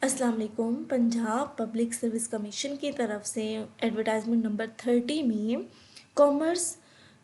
अस्सलाम वालेकुम। Punjab public service commission की तरफ से एडवर्टाइजमेंट नंबर 30 में कॉमर्स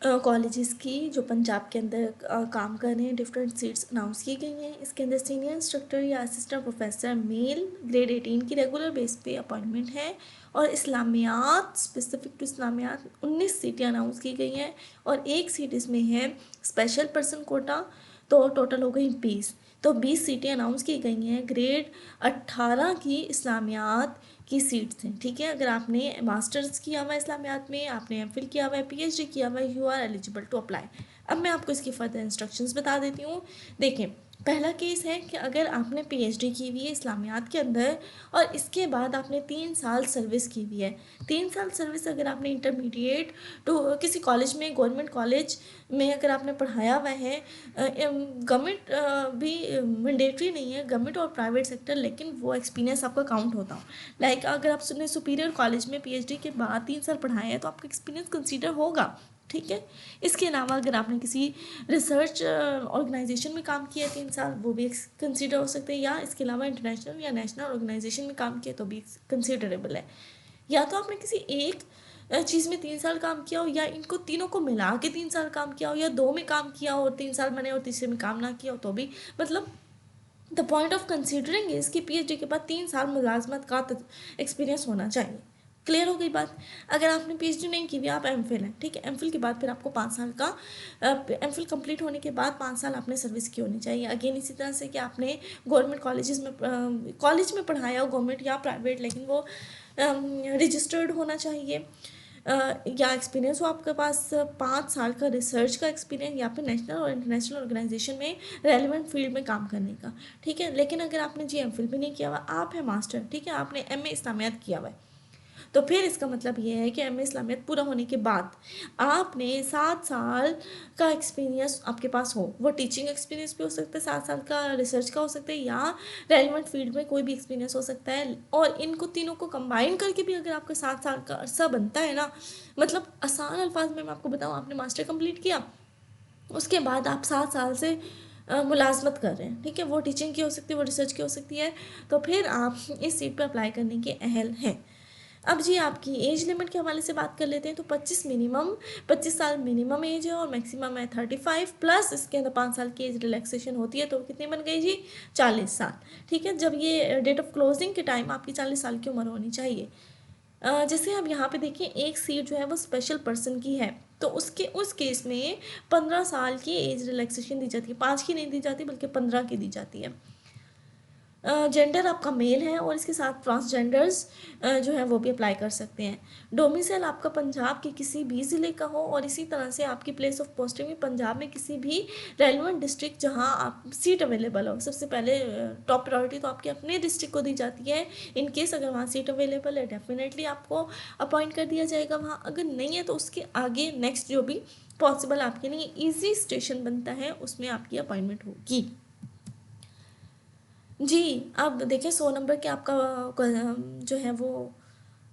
कॉलेजेस की जो पंजाब के अंदर काम कर रहे हैं डिफरेंट सीट्स अनाउंस की गई हैं। इसके अंदर सीनियर इंस्ट्रक्टर या असिस्टेंट प्रोफेसर मेल ग्रेड 18 की रेगुलर बेस पे अपॉइंटमेंट है और इस्लामियात स्पेसिफिक टू इस्लामियात 19 सीटें अनाउंस की गई हैं और एक सीट इसमें है स्पेशल पर्सन कोटा, तो टोटल हो गई 20। तो 20 सीटें अनाउंस की गई हैं। ग्रेड 18 की इस्लामियात की सीट्स हैं। ठीक है, अगर आपने मास्टर्स किया हुआ है इस्लामियात में, आपने एमफिल किया हुआ है, पीएचडी किया हुआ है, you are eligible to apply. अब मैं आपको इसकी फर्दर इंस्ट्रक्शंस बता देती हूँ। देखें, पहला केस है कि अगर आपने पीएचडी की हुई है इस्लामियात के अंदर और इसके बाद आपने 3 साल सर्विस की हुई है। 3 साल सर्विस अगर आपने इंटरमीडिएट टू किसी कॉलेज में, गवर्नमेंट कॉलेज में अगर आपने पढ़ाया हुआ है, गवर्नमेंट भी मैंडेटरी नहीं है, गवर्नमेंट और प्राइवेट सेक्टर, लेकिन वो एक्सपीरियंस आपका काउंट होता हो। लाइक अगर आपने सुपीरियर कॉलेज में पीएचडी के बाद 3 साल पढ़ाया है तो आपका एक्सपीरियंस कंसीडर होगा। ठीक है, इसके अलावा अगर आपने किसी रिसर्च ऑर्गेनाइजेशन में काम किया है 3 साल, वो भी कंसीडर हो सकते हैं, या इसके अलावा इंटरनेशनल या नेशनल ऑर्गेनाइजेशन में काम किया तो भी कंसीडरेबल है। या तो आपने किसी एक चीज़ में 3 साल काम किया हो, या इनको तीनों को मिला के 3 साल काम किया हो, या दो में काम किया हो और 3 साल बने और तीसरे में काम ना किया हो तो भी, मतलब the point of considering is कि पीएचडी के बाद 3 साल मुलाजमत का एक्सपीरियंस होना चाहिए। क्लियर हो गई बात। अगर आपने पीएचडी नहीं की हुई, आप एमफिल हैं, ठीक है, एमफिल के बाद फिर आपको 5 साल का एमफिल कंप्लीट होने के बाद 5 साल आपने सर्विस की होनी चाहिए। अगेन इसी तरह से कि आपने गवर्नमेंट कॉलेजेस में कॉलेज में पढ़ाया हो, गवर्नमेंट या प्राइवेट, लेकिन वो रजिस्टर्ड होना चाहिए, या एक्सपीरियंस हो आपके पास 5 साल का रिसर्च का एक्सपीरियंस, या फिर नेशनल और इंटरनेशनल ऑर्गेनाइजेशन में रेलिवेंट फील्ड में काम करने का। ठीक है, लेकिन अगर आपने जी एमफिल भी नहीं किया हुआ, आप है मास्टर, ठीक है, आपने एमए इस्लामियात किया हुआ है, तो फिर इसका मतलब ये है कि एमए इस्लामियत पूरा होने के बाद आपने 7 साल का एक्सपीरियंस आपके पास हो। वो टीचिंग एक्सपीरियंस भी हो सकता है, 7 साल का रिसर्च का हो सकता है, या रेलिवेंट फील्ड में कोई भी एक्सपीरियंस हो सकता है। और इनको तीनों को कंबाइन करके भी अगर आपका 7 साल का अरसा बनता है ना, मतलब आसान अल्फाज में मैं आपको बताऊँ, आपने मास्टर कंप्लीट किया, उसके बाद आप 7 साल से मुलाजमत कर रहे हैं, ठीक है, वो टीचिंग की हो सकती है, वो रिसर्च की हो सकती है, तो फिर आप इस सीट पर अप्लाई करने के अहल हैं। अब जी आपकी एज लिमिट के हवाले से बात कर लेते हैं। तो 25 साल मिनिमम एज है और मैक्सिमम है 35, प्लस इसके अंदर 5 साल की एज रिलैक्सेशन होती है, तो कितनी बन गई जी, 40 साल। ठीक है, जब ये डेट ऑफ क्लोजिंग के टाइम आपकी 40 साल की उम्र होनी चाहिए। जैसे अब यहाँ पे देखिए, एक सीट जो है वो स्पेशल पर्सन की है, तो उस केस में 15 साल की एज रिलैक्सेशन दी जाती है, 5 की नहीं दी जाती बल्कि 15 की दी जाती है। जेंडर आपका मेल है और इसके साथ ट्रांसजेंडर्स जो है वो भी अप्लाई कर सकते हैं। डोमिसाइल आपका पंजाब के किसी भी ज़िले का हो, और इसी तरह से आपकी प्लेस ऑफ पोस्टिंग भी पंजाब में किसी भी रेलिवेंट डिस्ट्रिक्ट जहां आप सीट अवेलेबल हो। सबसे पहले टॉप प्रायोरिटी तो आपके अपने डिस्ट्रिक्ट को दी जाती है। इन केस अगर वहाँ सीट अवेलेबल है, डेफिनेटली आपको अपॉइंट कर दिया जाएगा वहाँ। अगर नहीं है तो उसके आगे नेक्स्ट जो भी पॉसिबल आपके लिए ईजी स्टेशन बनता है, उसमें आपकी अपॉइंटमेंट होगी। जी, अब देखिए 100 नंबर के आपका जो है वो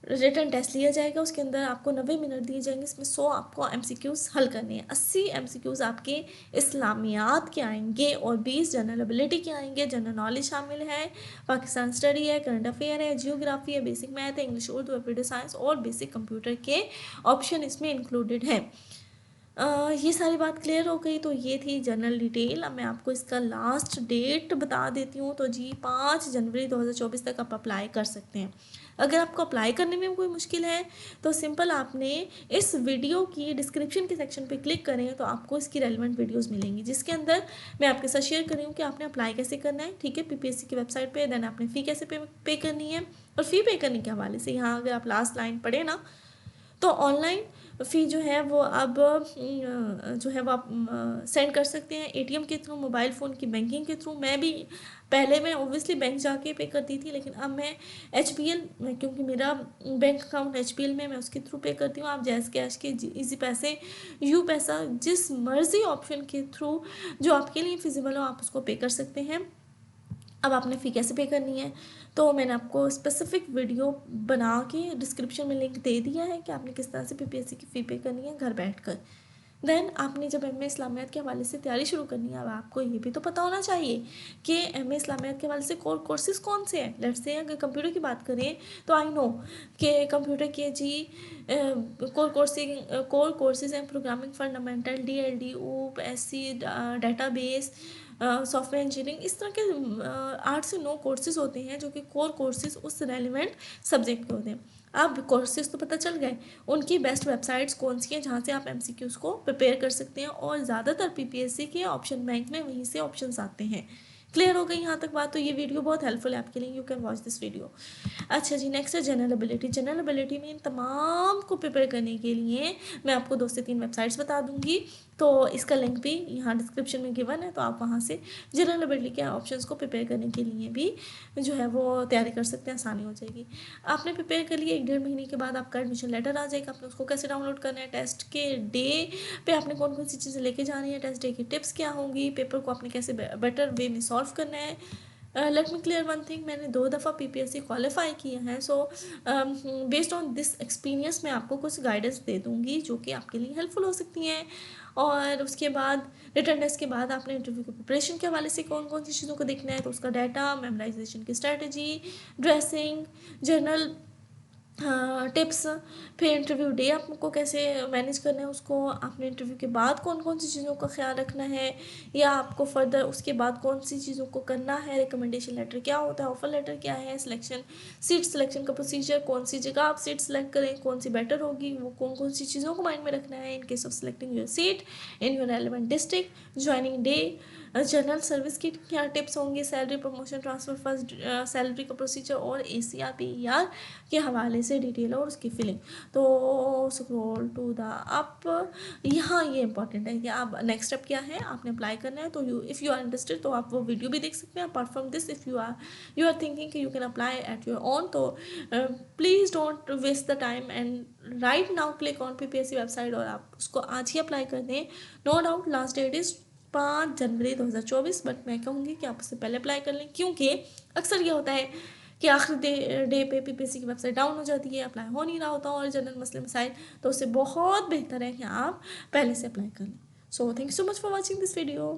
रिटन टेस्ट लिया जाएगा। उसके अंदर आपको 90 मिनट दिए जाएंगे। इसमें 100 आपको एमसीक्यूज़ हल करने हैं। 80 एमसीक्यूज़ आपके इस्लामियात के आएंगे और 20 जनरल एबिलिटी के आएंगे। जनरल नॉलेज शामिल है, पाकिस्तान स्टडी है, करंट अफेयर है, जियोग्राफी है, बेसिक मैथ है, इंग्लिश, उर्दू, एप्लीड साइंस और बेसिक कंप्यूटर के ऑप्शन इसमें इंक्लूडेड हैं। ये सारी बात क्लियर हो गई। तो ये थी जनरल डिटेल। अब मैं आपको इसका लास्ट डेट बता देती हूँ। तो जी 5 जनवरी 2024 तक आप अप्लाई कर सकते हैं। अगर आपको अप्लाई करने में कोई मुश्किल है तो सिंपल आपने इस वीडियो की डिस्क्रिप्शन के सेक्शन पे क्लिक करें तो आपको इसकी रेलिवेंट वीडियोस मिलेंगी, जिसके अंदर मैं आपके साथ शेयर कर रही हूँ कि आपने अप्लाई कैसे करना है। ठीक है, पीपीएससी की वेबसाइट पे, देन आपने फ़ी कैसे पे करनी है। और फ़ी पे करने के हवाले से यहाँ अगर आप लास्ट लाइन पढ़े ना, तो ऑनलाइन फ़ी जो है वो अब जो है वो आप सेंड कर सकते हैं एटीएम के थ्रू, मोबाइल फ़ोन की बैंकिंग के थ्रू। मैं भी पहले मैं ओबियसली बैंक जाके पे करती थी, लेकिन अब मैं एचपीएल, क्योंकि मेरा बैंक अकाउंट एचपीएल में, मैं उसके थ्रू पे करती हूँ। आप जैज़ कैश के, इजी पैसे, यू पैसा, जिस मर्ज़ी ऑप्शन के थ्रू जो आपके लिए फिजिबल हो आप उसको पे कर सकते हैं। अब आपने फ़ी कैसे पे करनी है, तो मैंने आपको स्पेसिफिक वीडियो बना के डिस्क्रिप्शन में लिंक दे दिया है कि आपने किस तरह से पीपीएससी की फ़ी पे करनी है घर बैठकर। देन आपने जब एम ए इस्लामियात के हवाले से तैयारी शुरू करनी है, अब आपको ये भी तो पता होना चाहिए कि एम ए इस्लामियात के हवाले से कोर कोर्सेज कौन से हैं। लेट्स से अगर कंप्यूटर की बात करें तो आई नो कि कंप्यूटर के जी कोर कोर्सेज हैं प्रोग्रामिंग फंडामेंटल, DLD, ऊप, SC, डेटाबेस, सॉफ्टवेयर इंजीनियरिंग, इस तरह के 8 से 9 कोर्सेज होते हैं जो कि कोर कोर्सेज उस रेलिवेंट सब्जेक्ट के होते हैं। अब कोर्सेज तो पता चल गए, उनकी बेस्ट वेबसाइट्स कौन सी हैं जहाँ से आप MCQs को प्रिपेयर कर सकते हैं, और ज़्यादातर PPSC के ऑप्शन बैंक में वहीं से ऑप्शंस आते हैं। क्लियर हो गई यहाँ तक बात? तो ये वीडियो बहुत हेल्पफुल है आपके लिए, you can watch this video. अच्छा जी, नेक्स्ट है जनरल एबिलिटी। जनरल एबिलिटी में इन तमाम को प्रिपेयर करने के लिए मैं आपको 2 से 3 वेबसाइट्स बता दूंगी, तो इसका लिंक भी यहाँ डिस्क्रिप्शन में गिवन है, तो आप वहाँ से जनरल एबिलिटी के ऑप्शंस को प्रिपेयर करने के लिए भी जो है वो तैयारी कर सकते हैं, आसानी हो जाएगी। आपने प्रिपेयर कर लिया, 1-1.5 महीने के बाद आपका एडमिशन लेटर आ जाएगा। आपने उसको कैसे डाउनलोड करना है, टेस्ट के डे पे आपने कौन कौन सी चीज़ें लेके जानी है, टेस्ट डे की टिप्स क्या होंगी, पेपर को आपने कैसे बेटर वे में सॉल्व करना है। Let me clear one thing, मैंने 2 दफ़ा PPSC क्वालिफाई किया है, so based on this experience मैं आपको कुछ गाइडेंस दे दूँगी जो कि आपके लिए हेल्पफुल हो सकती हैं। और उसके बाद रिटर्न टेस्ट के बाद आपने इंटरव्यू की प्रिपरेशन के हवाले से कौन कौन सी चीज़ों को देखना है, तो उसका डाटा, मेमोराइजेशन की स्ट्रैटेजी, ड्रेसिंग, जर्नल टिप्स, फिर इंटरव्यू डे आपको कैसे मैनेज करना है उसको, आपने इंटरव्यू के बाद कौन कौन सी चीज़ों का ख्याल रखना है, या आपको फर्दर उसके बाद कौन सी चीज़ों को करना है, रिकमेंडेशन लेटर क्या होता है, ऑफर लेटर क्या है, सीट सिलेक्शन का प्रोसीजर, कौन सी जगह आप सीट सेलेक्ट करें, कौन सी बेटर होगी, वो कौन कौन सी चीज़ों को माइंड में रखना है in case of selecting your seat in your relevant district, joining day, general service की क्या टिप्स होंगे, salary, promotion, transfer, first salary का प्रोसीजर, और ACR PER के हवाले से डिटेल और उसकी फिलिंग। तो स्क्रॉल टू द अप, यहाँ ये इंपॉर्टेंट है कि आप नेक्स्ट स्टेप क्या है, आपने अप्लाई करना है, तो इफ़ यू आर इंटरेस्टेड तो आप वो वीडियो भी देख सकते हैं। Apart from this, if you are thinking कि you can apply at your own, तो please don't waste the time and right now click on PPSC website और आप उसको आज ही अप्लाई कर दें। No doubt last date is 5 जनवरी 2024, बट मैं कहूँगी कि आप उससे पहले अप्लाई कर लें, क्योंकि अक्सर ये होता है कि आखिरी डे पे PPSC की वेबसाइट डाउन हो जाती है, अप्लाई हो नहीं रहा होता और जनरल मसले मसाइल, तो उससे बहुत बेहतर है कि आप पहले से अप्लाई कर लें। So thank you so much for watching this video.